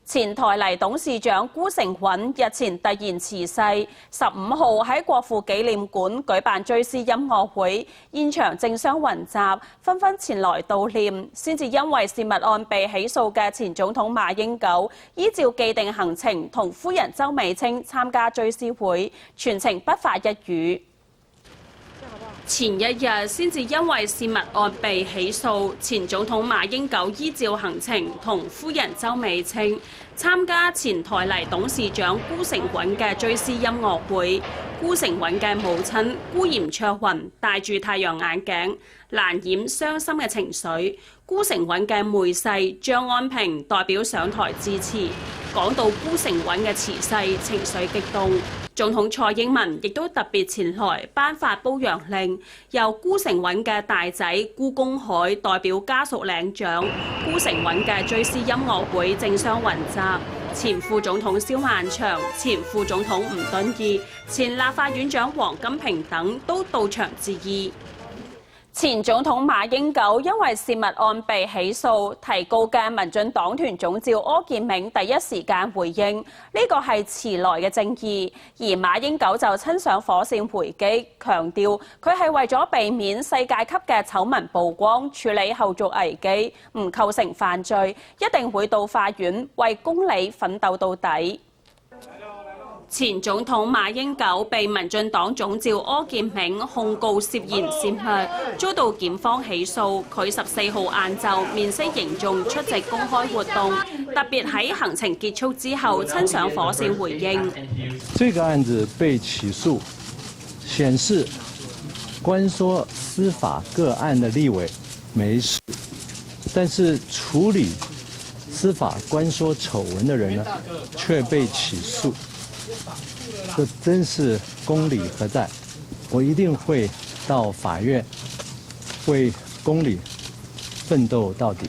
前台泥董事長辜成允日前突然辭世，15號喺國父紀念館舉辦追思音樂會，現場政商雲集，紛紛前來悼念。先至因為洩密案被起訴嘅前總統馬英九，依照既定行程同夫人周美青參加追思會，全程不發一語。前一日先至因為洩密案被起訴，前總統馬英九依照行程同夫人周美青參加前台泥董事長辜成允嘅追思音樂會。辜成允嘅母親辜嚴卓雲戴住太陽眼鏡，難掩傷心嘅情緒。辜成允嘅妹婿張安平代表上台致辭，講到辜成允嘅辭世，情緒激動。總統蔡英文亦都特別前來頒發褒揚令，由辜成允嘅大仔辜公海代表家屬領獎。辜成允嘅追思音樂會政商雲集，前副總統蕭萬長、前副總統吳敦義、前立法院長王金平等都到場致意。前總統馬英九因為洩密案被起訴，提告嘅民進黨團總召柯建銘第一時間回應，呢個係遲來嘅正義。而馬英九就親上火線回擊，強調佢係為咗避免世界級嘅醜聞曝光，處理後續危機，唔構成犯罪，一定會到法院為公理奮鬥到底。前總統馬英九被民進黨總召柯建銘控告涉嫌洩密，遭到檢方起訴。佢14號晏晝面色凝重出席公開活動，特別喺行程結束之後親上火線回應。這個案子被起訴，顯示關說司法個案的立委沒事，但是處理司法關說醜聞的人呢，卻被起訴。這真是公理何在？我一定會到法院為公理奮鬥到底。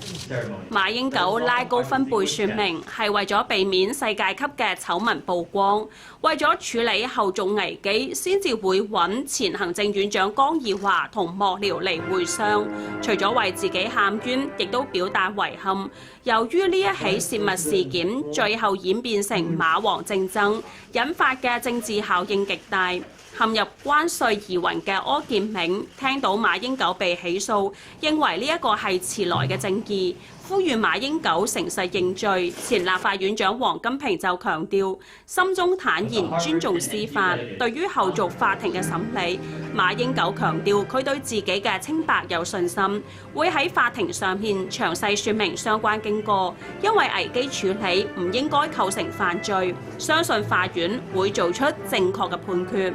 馬英九拉高分貝説明係為咗避免世界級嘅醜聞曝光，為咗處理後續危機，先至會揾前行政院長江宜樺同幕僚嚟會商。除咗為自己喊冤，亦都表達遺憾。由於呢一起洩密事件最後演變成馬王政爭，引發嘅政治效應極大。陷入關稅疑雲嘅柯建銘聽到馬英九被起訴，認為呢一個係遲來嘅正義，呼籲馬英九誠實認罪。前立法院長王金平就強調，心中坦然尊重司法。對於後續法庭嘅審理，馬英九強調佢對自己嘅清白有信心，會喺法庭上面詳細説明相關經過，因為危機處理唔應該構成犯罪，相信法院會做出正確嘅判決。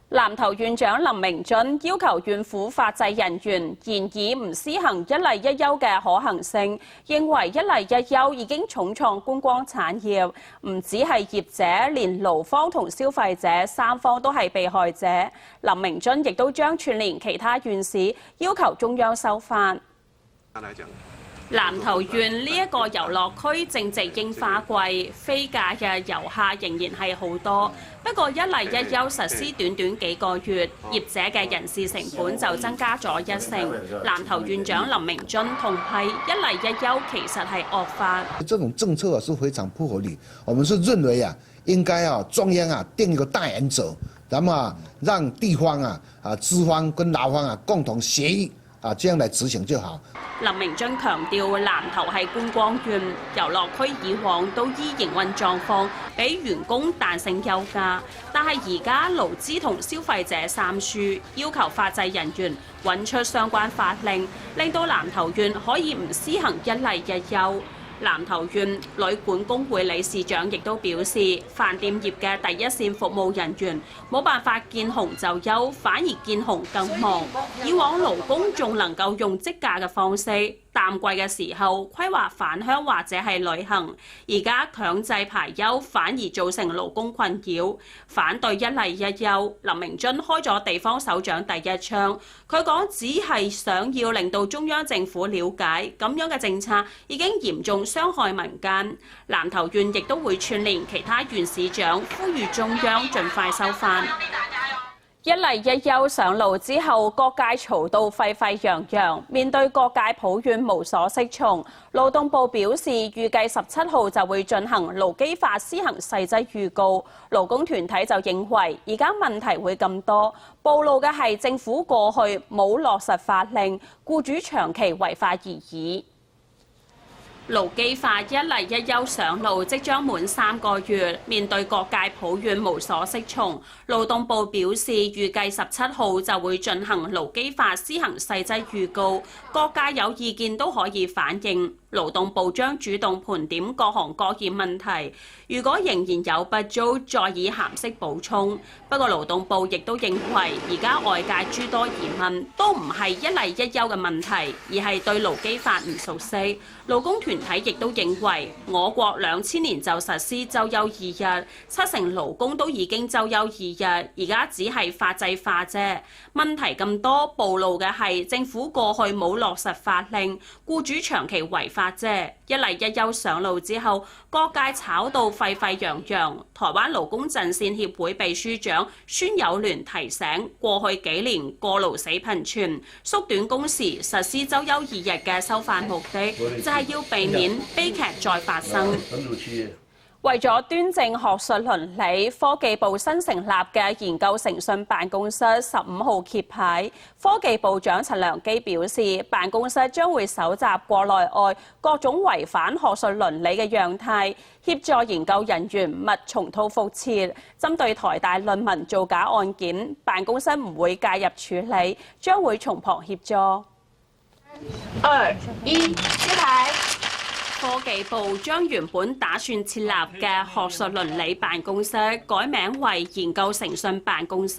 南投縣長林明津要求縣府法制人員研議唔施行一例一休嘅可行性，認為一例一休已經重創觀光產業，唔止係業者，連勞方同消費者三方都係被害者。林明津亦都將串聯其他縣市，要求中央修法。南投縣呢一個遊樂區正值櫻花季，飛假日遊客仍然係好多。不過一例一休實施短短幾個月，業者嘅人事成本就增加咗1成。南投縣長林明津同批一例一休其實係惡法。這種政策是非常不合理，我們是認為應該中央定一個大原則，那麼讓地方資方跟勞方共同協議。這樣來執行就好。林明津強調，南投係觀光縣，遊樂區以往都依營運狀況俾員工彈性休假，但係而家勞資同消費者三輸，要求法制人員揾出相關法令，令到南投縣可以唔施行一例一休。南投縣旅館工會理事長亦都表示，飯店業嘅第一線服務人員冇辦法見紅就休，反而見紅更忙。以往勞工仲能夠用職假嘅方式，淡季嘅時候規劃返鄉或者係旅行，而家強制排休反而造成勞工困擾。反對一例一休，林明津開咗地方首長第一槍。佢講只係想要令到中央政府了解，咁樣嘅政策已經嚴重傷害民間。南投縣亦都會串聯其他縣市長，呼籲中央盡快修法。一例一休上路之後，各界嘈到沸沸揚揚。面對各界抱怨無所適從，勞動部表示預計17號就會進行勞基法施行細則預告。勞工團體就認為而家問題會咁多，暴露嘅係政府過去冇落實法令，僱主長期違法而已。勞基法一例一休上路即將滿3個月，面對各界抱怨無所適從，勞動部表示預計17號就會進行勞基法施行細則預告，各界有意見都可以反映。勞動部將主動盤點各行各業問題，如果仍然有不足，再以函式補充。不過勞動部亦都認為，而家外界諸多疑問都唔係一例一休嘅問題，而係對勞基法唔熟悉。勞工團體亦都認為，我國2000年就實施週休2日，70%勞工都已經週休2日，而家只係法制化啫。問題咁多，暴露嘅係政府過去冇落實法令，僱主長期違法啫。一例一休上路之後，各界炒到沸沸揚揚。台灣勞工陣線協會秘書長孫友聯提醒，過去幾年過勞死頻傳，縮短工時、實施週休2日嘅修法目的，就係要避免悲劇再發生。為咗端正學術倫理，科技部新成立嘅研究誠信辦公室15號揭牌。科技部長陳良基表示，辦公室將會搜集國內外各種違反學術倫理嘅樣態，協助研究人員勿重蹈覆轍。針對台大論文造假案件，辦公室唔會介入處理，將會從旁協助。2、1，揭牌。科技部將原本打算設立嘅學術倫理辦公室改名為研究誠信辦公室，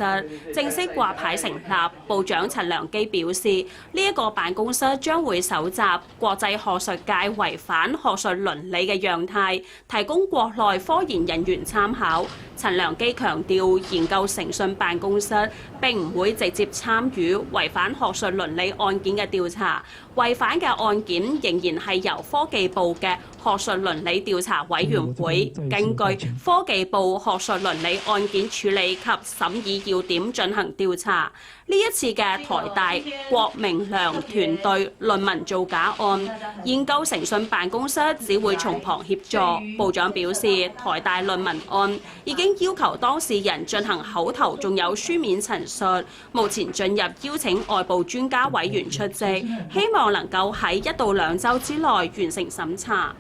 正式掛牌成立。部長陳良基表示，呢一個辦公室將會搜集國際學術界違反學術倫理嘅樣態，提供國內科研人員參考。陳良基強調，研究誠信辦公室並唔會直接參與違反學術倫理案件嘅調查，違反嘅案件仍然係由科技部嘅學術倫理調查委員會根據科技部學術倫理案件處理及審議要點進行調查。呢一次嘅台大郭明良團隊論文造假案，研究誠信辦公室只會從旁協助。部長表示，台大論文案已經要求當事人進行口頭仲有書面陳述，目前進入邀請外部專家委員出席，希望能夠喺1到2週之內完成審查。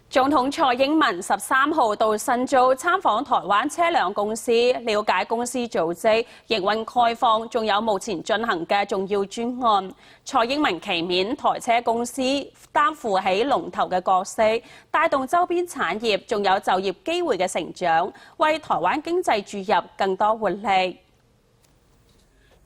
總統蔡英文13號到新竹參訪台灣車輛公司，了解公司組織、營運概況，仲有目前進行嘅重要專案。蔡英文期勉台車公司擔負起龍頭嘅角色，帶動周邊產業仲有就業機會嘅成長，為台灣經濟注入更多活力。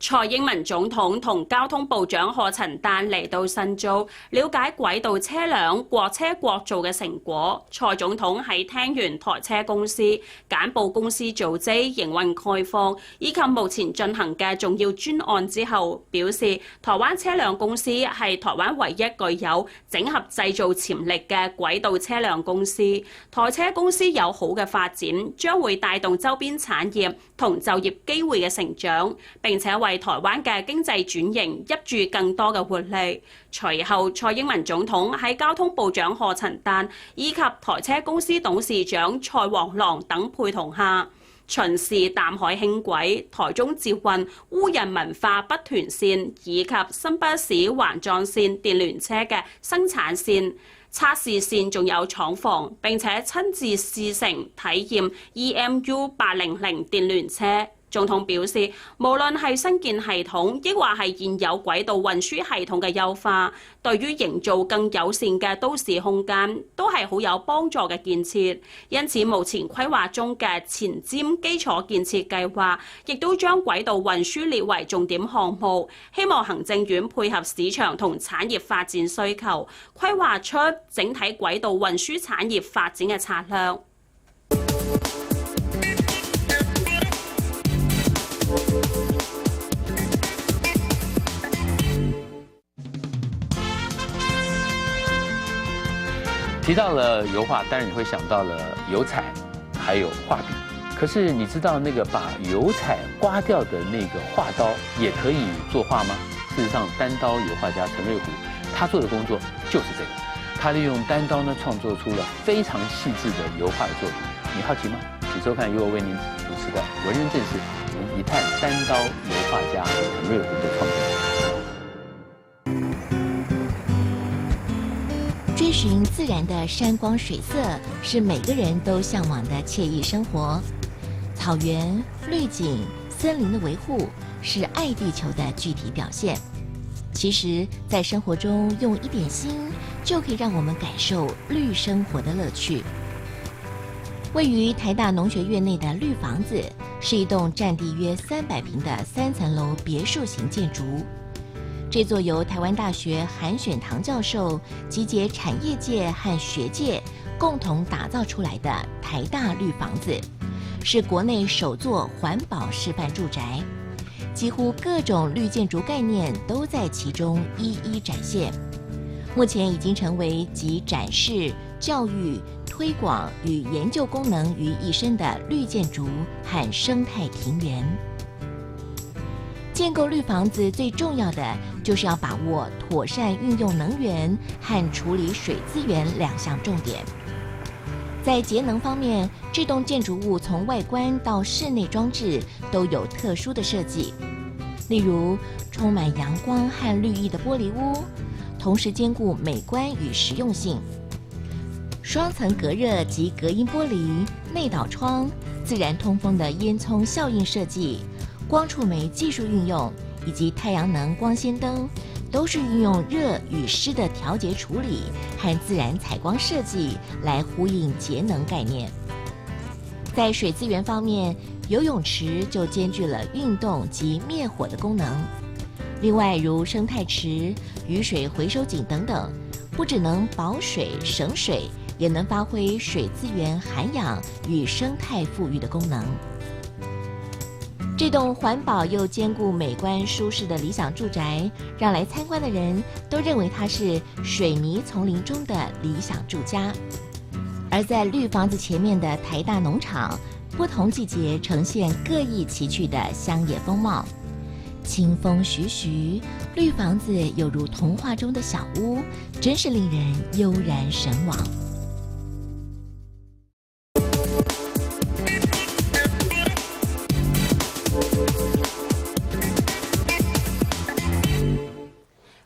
蔡英文總統同交通部長賀陳旦嚟到新竹，了解軌道車輛國車國造嘅成果。蔡總統喺聽完台車公司簡報公司組織、營運概況以及目前進行嘅重要專案之後，表示台灣車輛公司係台灣唯一具有整合製造潛力嘅軌道車輛公司。台車公司有好嘅發展，將會帶動周邊產業同就業機會嘅成長，並且為台灣嘅經濟轉型挹注更多嘅活力。隨後，蔡英文總統喺交通部長賀陳旦以及台車公司董事長蔡黃郎等陪同下，巡視淡海輕軌、台中捷運烏人文化北屯線以及新北市環狀線電聯車嘅生產線、測試線，仲有廠房，並且親自試乘體驗 EMU800電聯車。總統表示，無論係新建系統，抑或係現有軌道運輸系統嘅優化，對於營造更友善嘅都市空間，都係好有幫助嘅建設。因此，目前規劃中嘅前瞻基礎建設計劃，亦都將軌道運輸列為重點項目。希望行政院配合市場同產業發展需求，規劃出整體軌道運輸產業發展嘅策略。提到了油畫，當然你會想到了油彩，還有畫筆。可是你知道那个把油彩刮掉的那个画刀也可以作画吗？事实上，单刀油画家陈瑞虎他做的工作就是这个，他利用单刀呢创作出了非常细致的油画的作品。你好奇吗？请收看由我为您主持的《文人正史》，我们一探单刀油画家陈瑞虎的创作。追寻自然的山光水色，是每个人都向往的惬意生活。草原、绿景、森林的维护，是爱地球的具体表现。其实，在生活中用一点心，就可以让我们感受绿生活的乐趣。位于台大农学院内的绿房子，是一栋占地约300平的3层楼别墅型建筑。这座由台湾大学韩选堂教授集结产业界和学界共同打造出来的台大绿房子，是国内首座环保示范住宅，几乎各种绿建筑概念都在其中一一展现。目前已经成为集展示、教育、推广与研究功能于一身的绿建筑和生态庭园。建构绿房子最重要的就是要把握妥善运用能源和处理水资源2项重点。在节能方面，这栋建筑物从外观到室内装置都有特殊的设计，例如充满阳光和绿意的玻璃屋，同时兼顾美观与实用性。双层隔热及隔音玻璃、内倒窗、自然通风的烟囱效应设计、光触媒技术运用以及太阳能光纤灯，都是运用热与湿的调节处理和自然采光设计来呼应节能概念。在水资源方面，游泳池就兼具了运动及灭火的功能。另外，如生态池、雨水回收井等等，不只能保水省水，也能发挥水资源涵养与生态富裕的功能。这栋环保又兼顾美观舒适的理想住宅，让来参观的人都认为它是水泥丛林中的理想住家。而在绿房子前面的台大农场，不同季节呈现各异奇趣的乡野风貌。清风徐徐，绿房子有如童话中的小屋，真是令人悠然神往。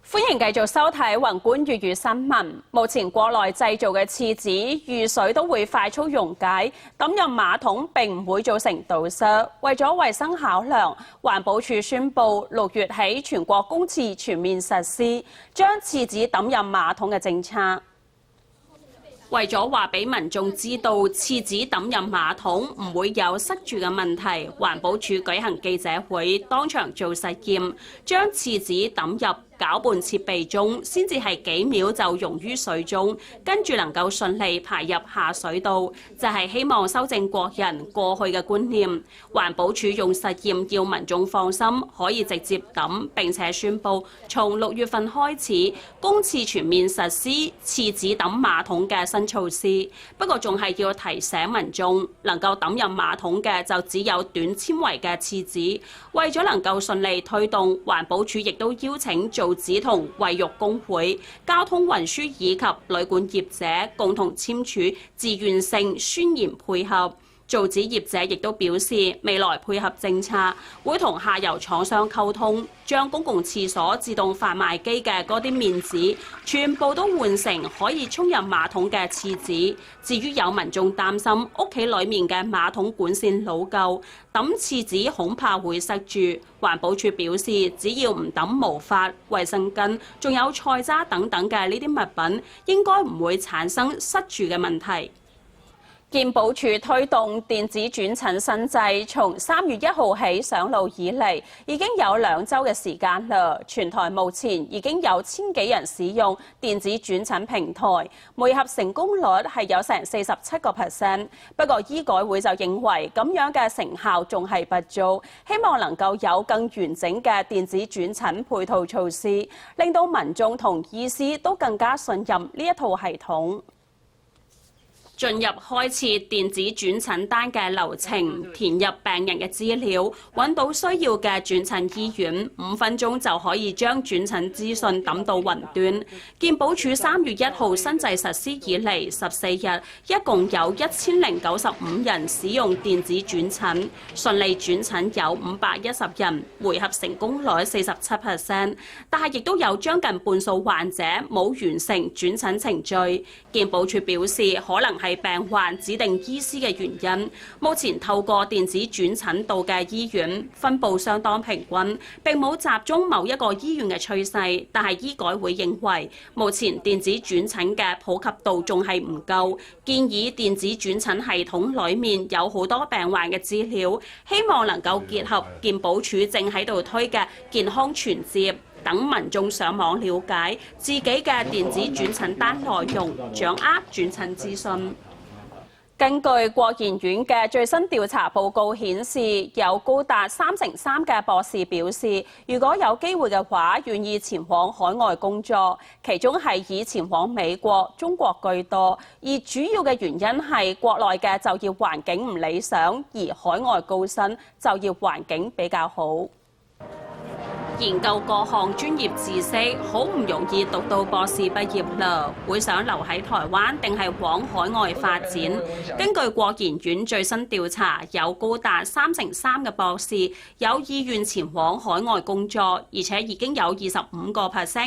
歡迎繼續收睇宏觀粵語新聞。目前國內製造嘅廁紙、雨水都會快速溶解，抌入馬桶並唔會造成堵塞。為咗衛生考量，環保署宣布6月起全國公廁全面實施將廁紙抌入馬桶嘅政策。為咗話俾民眾知道廁紙抌入馬桶唔會有塞住嘅問題，環保署舉行記者會，當場做實驗，將廁紙抌入攪拌設備中，先至係幾秒就溶於水中，跟住能夠順利排入下水道，就係希望修正國人過去嘅觀念。環保署用實驗要民眾放心，可以直接抌，並且宣布從6月份開始，公廁全面實施廁紙抌馬桶嘅新措施。不過仲係要提醒民眾，能夠抌入馬桶嘅就只有短纖維嘅廁紙。為咗能夠順利推動，環保署亦都邀請造紙同衛浴工會、交通運輸以及旅館業者共同簽署自願性宣言配合。造紙業者亦都表示，未來配合政策，會同下游廠商溝通，將公共廁所自動販賣機嘅嗰啲面紙，全部都換成可以沖入馬桶嘅廁紙。至於有民眾擔心屋企裡面嘅馬桶管線老舊，抌廁紙恐怕會塞住，環保署表示，只要唔抌毛髮、衛生巾，仲有菜渣等等嘅呢啲物品，應該唔會產生塞住嘅問題。健保署推動電子轉診新制，從3月1號起上路以嚟，已經有2週嘅時間啦。全台目前已經有1000幾人使用電子轉診平台，每盒成功率係有成47%。不過醫改會就認為咁樣嘅成效仲係不足，希望能夠有更完整嘅電子轉診配套措施，令到民眾同醫師都更加信任呢一套系統。進入開設電子轉診單嘅流程，填入病人嘅資料，揾到需要嘅轉診醫院，5分鐘就可以將轉診資訊抌到雲端。健保署3月1號新制實施以嚟14日，一共有1095人使用電子轉診，順利轉診有510人，回合成功率47%，但係亦都有將近半數患者冇完成轉診程序。健保署表示，可能係病患指定醫師嘅原因。目前透過電子轉診到嘅醫院分佈相當平均，並冇集中某一個醫院嘅趨勢。但係醫改會認為，目前電子轉診嘅普及度仲係唔夠，建議電子轉診系統裡面有好多病患嘅資料，希望能夠結合健保署正喺度推嘅健康存摺，等民眾上網了解自己嘅電子轉診單內容，掌握轉診資訊。根據國研院嘅最新調查報告顯示，有高達33%嘅博士表示，如果有機會嘅話，願意前往海外工作，其中係以前往美國、中國居多，而主要嘅原因係國內嘅就業環境唔理想，而海外高薪，就業環境比較好。研究各項專業知識，好唔容易讀到博士畢業啦，會想留喺台灣定係往海外發展？根據國研院最新調查，有高達33%嘅博士有意願前往海外工作，而且已經有25%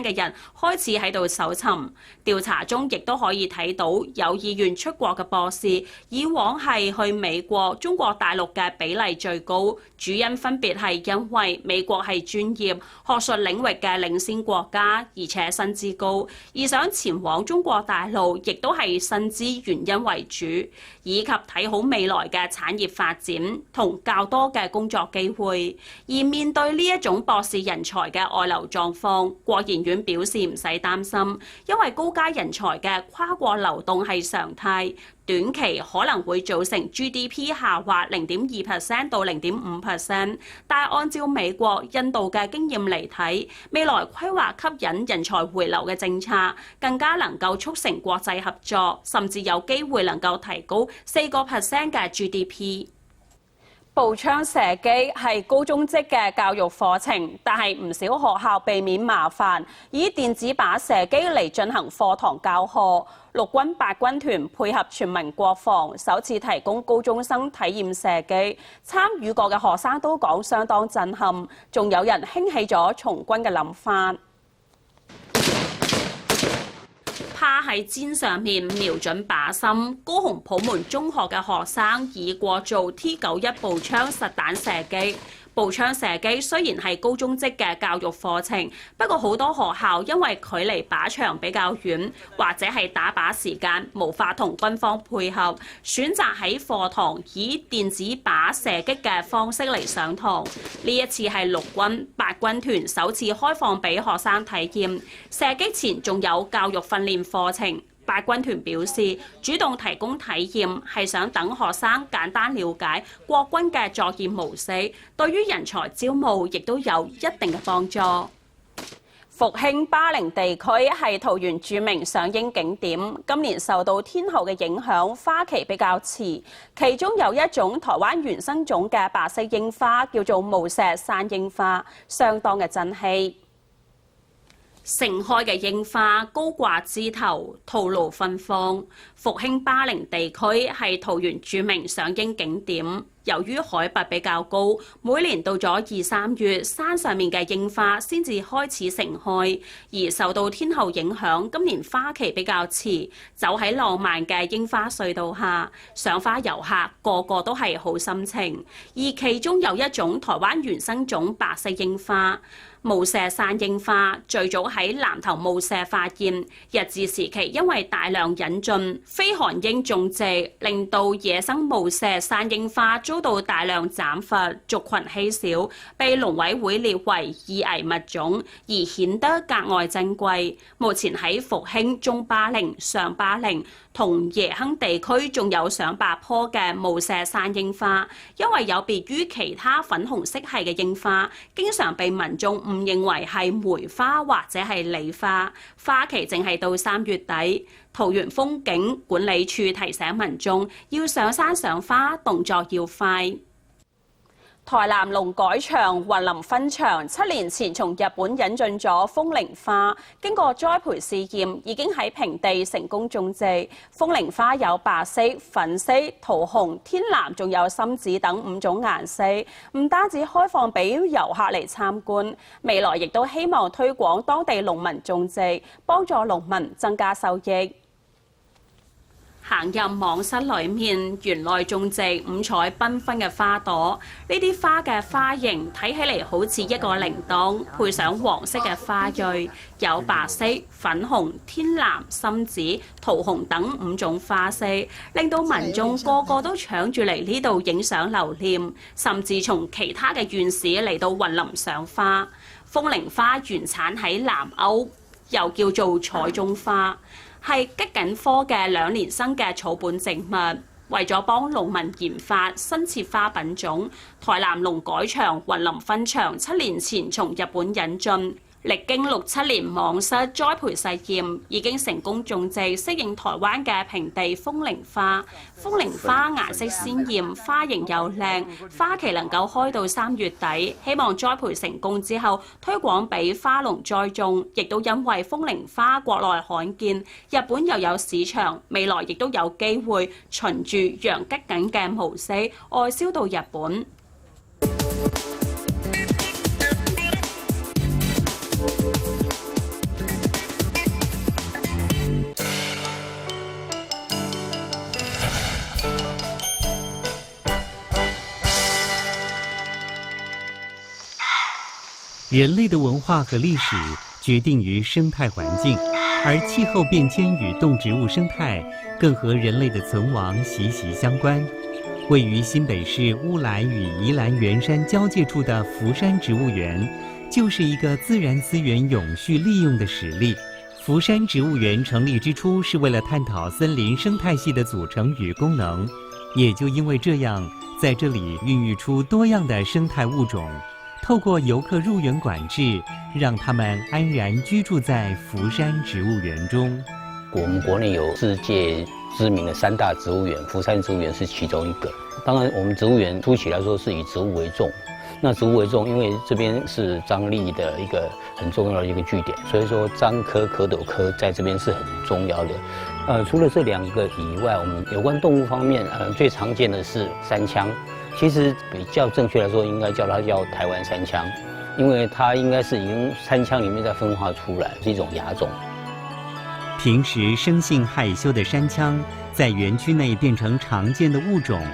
嘅人開始喺度搜尋。調查中亦都可以睇到，有意願出國嘅博士，以往係去美國、中國大陸嘅比例最高，主因分別係因為美國係專業學術領域嘅領先國家，而且薪資高，而想前往中國大陸亦都係薪資原因為主，以及睇好未來嘅產業發展同較多嘅工作機會。而面對呢一種博士人才嘅外流狀況，國研院表示唔使擔心，因為高階人才嘅跨國流動係常態。短期可能會造成 GDP 下滑0.2% 到0.5%，但係按照美國、印度嘅經驗嚟睇，未來規劃吸引人才回流嘅政策，更加能夠促成國際合作，甚至有機會能夠提高4% 嘅 GDP。步槍射擊係高中職嘅教育課程，但係唔少學校避免麻煩，以電子靶射擊嚟進行課堂教學。陸軍八軍團配合全民國防，首次提供高中生體驗射擊，參與過嘅學生都講相當震撼，仲有人興起咗從軍嘅諗法。趴喺氈上面瞄準靶心，高雄普門中學嘅學生以過做 T91步槍實彈射擊。步槍射擊雖然係高中職嘅教育課程，不過好多學校因為距離靶場比較遠，或者係打靶時間無法同軍方配合，選擇喺課堂以電子靶射擊嘅方式嚟上堂。呢一次係陸軍八軍團首次開放俾學生體驗，射擊前仲有教育訓練課程。八軍團表示，主動提供體驗係想等學生簡單了解國軍嘅作業模式，對於人才招募亦都有一定嘅幫助。復興巴陵地區係桃園著名賞櫻景點，今年受到天候嘅影響，花期比較遲，其中有一種台灣原生種嘅白色櫻花叫做無錫山櫻花，相當嘅珍稀。盛開嘅櫻花高掛枝頭，吐露芬芳。復興巴陵地區係桃園著名賞櫻景點，由於海拔比較高，每年到咗2、3月，山上面嘅櫻花先至開始盛開，而受到天候影響，今年花期比較遲。走喺浪漫嘅櫻花隧道下，賞花遊客個個都係好心情。而其中有一種台灣原生種白色櫻花。無錫山櫻花最早喺南投無錫發現，日治時期因為大量引進非韓櫻種植，令到野生無錫山櫻花遭到大量斬伐，族群稀少，被農委會列為易危物種，而顯得格外珍貴。目前喺復興、中巴陵、上巴陵同椰坑地區仲有上百棵嘅無錫山櫻花，因為有別於其他粉紅色系嘅櫻花，經常被民眾誤認為係梅花或者係梨花，花期淨係到3月底。桃園風景管理處提醒民眾要上山賞花，動作要快。台南龍改場雲林分場7年前從日本引進咗風鈴花，經過栽培試驗，已經喺平地成功種植。風鈴花有白色、粉色、桃紅、天藍，仲有深紫等5種顏色，唔單止開放俾遊客嚟參觀，未來亦都希望推廣當地農民種植，幫助農民增加收益。行入網室裏面，園內種植5彩繽紛嘅花朵，呢啲花嘅花型睇起嚟好似一個鈴鐺，配上黃色嘅花蕊，有白色、粉紅、天藍、深紫、桃紅等5種花色，令到民眾個個都搶住嚟呢度影相留念，甚至從其他嘅縣市嚟到雲林賞花。風鈴花原產喺南歐，又叫做彩中花，係桔梗科嘅2年生嘅草本植物。為咗幫農民研發新切花品種，台南龍改場雲林分場7年前從日本引進，歷經6、7年網室栽培實驗，已經成功種植適應台灣嘅平地風鈴花。風鈴花顏色鮮豔，花型又靚，花期能夠開到3月底。希望栽培成功之後推廣俾花農栽種，亦都因為風鈴花國內罕見，日本又有市場，未來亦都有機會循住洋桔梗嘅模式外銷到日本。人类的文化和历史决定于生态环境，而气候变迁与动植物生态更和人类的存亡息息相关。位于新北市乌来与宜兰圆山交界处的福山植物园，就是一个自然资源永续利用的实例。福山植物园成立之初是为了探讨森林生态系的组成与功能，也就因为这样，在这里孕育出多样的生态物种。透过游客入园管制，让他们安然居住在福山植物园中。我们国内有世界知名的3大植物园，福山植物园是其中一个。当然，我们植物园初期来说是以植物为重。那植物为重，因为这边是张力的一个很重要的一个据点，所以说樟科、蝌蚪科在这边是很重要的。除了这2个以外，我们有关动物方面，最常见的是山羌。其实比较正确来说，应该叫它叫台湾山羌，因为它应该是已经山羌里面再分化出来，是一种亚种。平时生性害羞的山羌，在园区内变成常见的物种。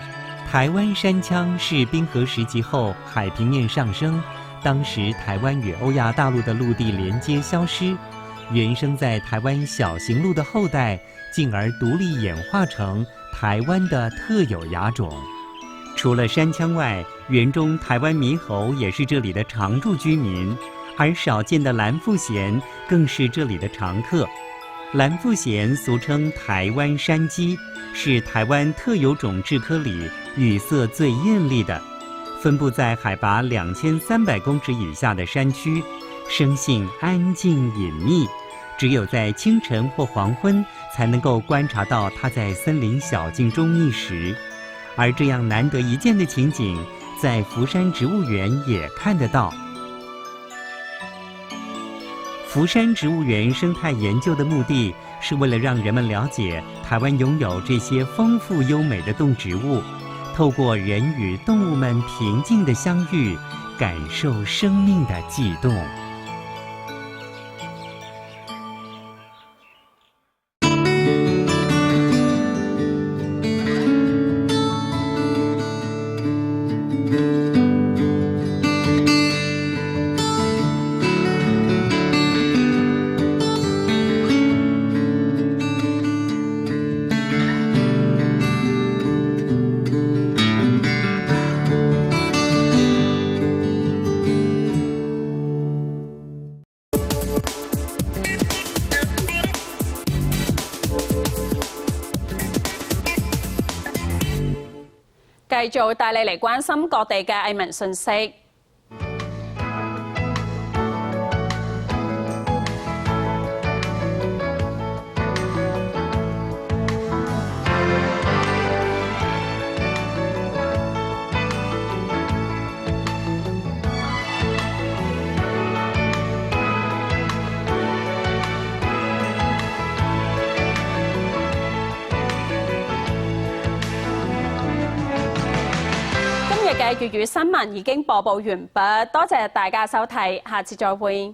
台湾山羌是冰河时期后海平面上升，当时台湾与欧亚大陆的陆地连接消失，原生在台湾小型鹿的后代，进而独立演化成台湾的特有亚种。除了山羌外，园中台湾猕猴也是这里的常住居民，而少见的蓝腹鹇更是这里的常客。蓝腹鹇俗称台湾山鸡，是台湾特有种雉科里羽色最艳丽的，分布在海拔2300公尺以下的山区，生性安静隐秘，只有在清晨或黄昏才能够观察到它在森林小径中觅食。而这样难得一见的情景，在福山植物园也看得到。福山植物园生态研究的目的是为了让人们了解台湾拥有这些丰富优美的动植物，透过人与动物们平静的相遇，感受生命的悸动。繼續帶你嚟關心各地嘅藝文訊息。嘅粵語新聞已經播報完畢，多謝大家收睇，下次再會。